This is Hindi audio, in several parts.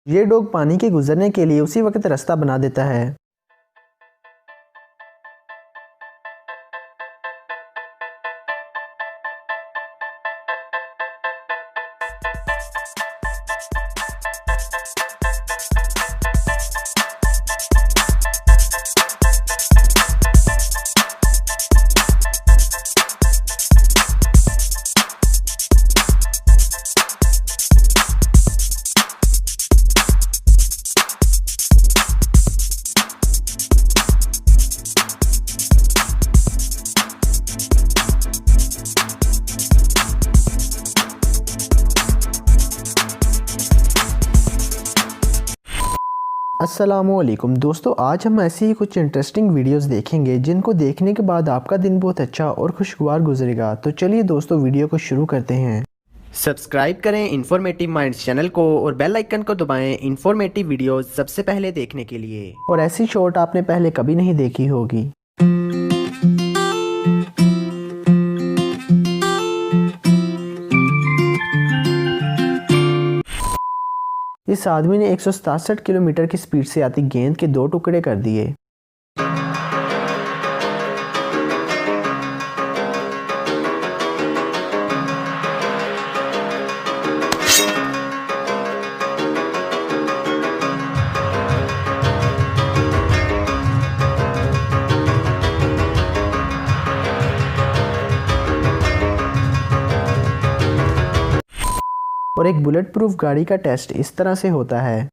ये डॉग पानी के गुजरने के लिए उसी वक्त रास्ता बना देता है। अस्सलामुअलैकुम दोस्तों, आज हम ऐसी ही कुछ इंटरेस्टिंग वीडियोस देखेंगे जिनको देखने के बाद आपका दिन बहुत अच्छा और खुशगवार गुजरेगा। तो चलिए दोस्तों, वीडियो को शुरू करते हैं। सब्सक्राइब करें इन्फॉर्मेटिव माइंड्स चैनल को और बेल आइकन को दबाएं इन्फॉर्मेटिव वीडियोस सबसे पहले देखने के लिए। और ऐसी शॉट आपने पहले कभी नहीं देखी होगी। इस आदमी ने 167 किलोमीटर की स्पीड से आती गेंद के 2 टुकड़े कर दिए। और एक बुलेट प्रूफ गाड़ी का टेस्ट इस तरह से होता है।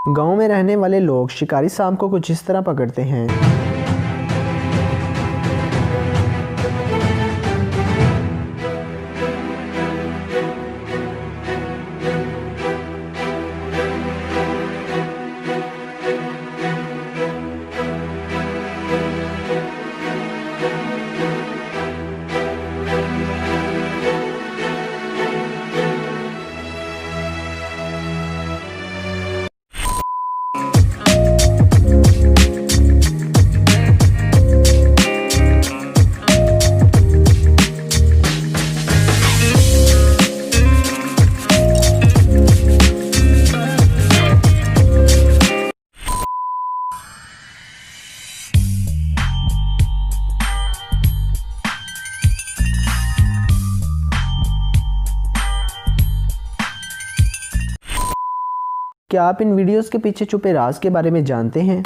गांव में रहने वाले लोग शिकारी सांप को कुछ इस तरह पकड़ते हैं। क्या आप इन वीडियोस के पीछे छुपे राज के बारे में जानते हैं?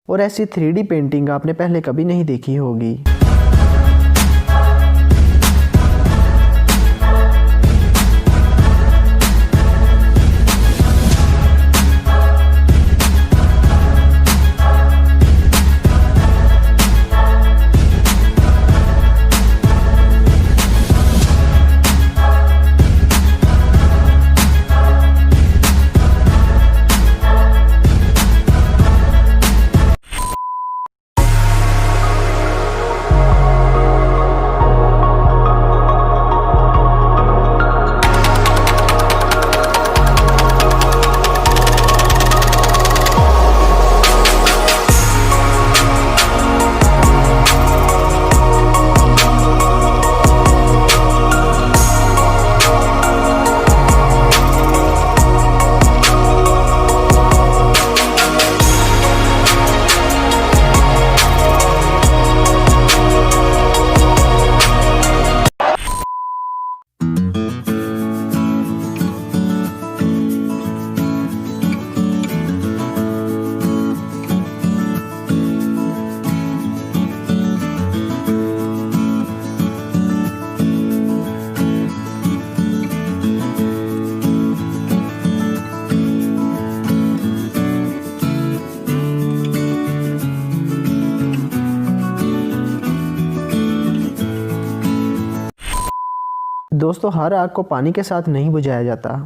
और ऐसी 3D पेंटिंग आपने पहले कभी नहीं देखी होगी। दोस्तों हर आग को पानी के साथ नहीं बुझाया जाता।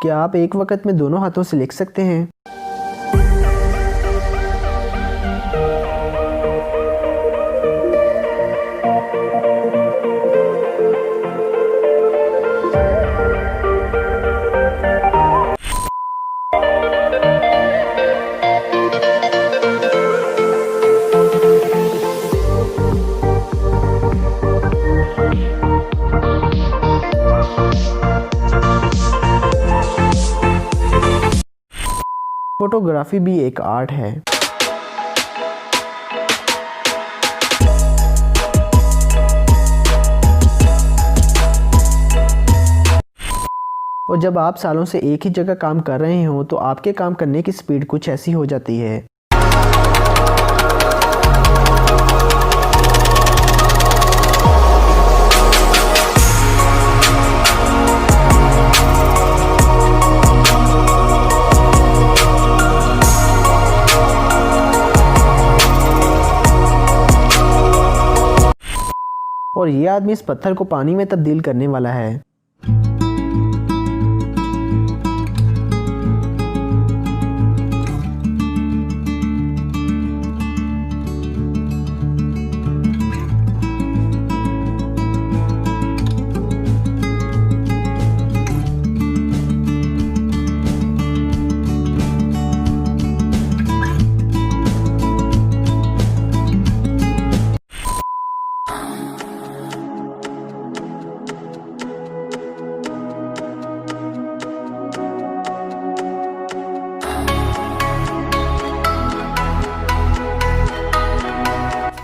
क्या आप एक वक्त में दोनों हाथों से लिख सकते हैं? फोटोग्राफी भी एक आर्ट है। और जब आप सालों से एक ही जगह काम कर रहे हो तो आपके काम करने की स्पीड कुछ ऐसी हो जाती है। और ये आदमी इस पत्थर को पानी में तब्दील करने वाला है।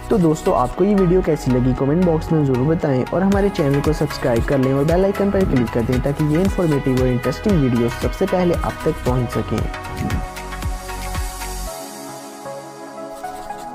तो दोस्तों आपको ये वीडियो कैसी लगी कमेंट बॉक्स में ज़रूर बताएं और हमारे चैनल को सब्सक्राइब कर लें और बेल आइकन पर क्लिक कर दें ताकि ये इन्फॉर्मेटिव और इंटरेस्टिंग वीडियो सबसे पहले आप तक पहुंच सकें।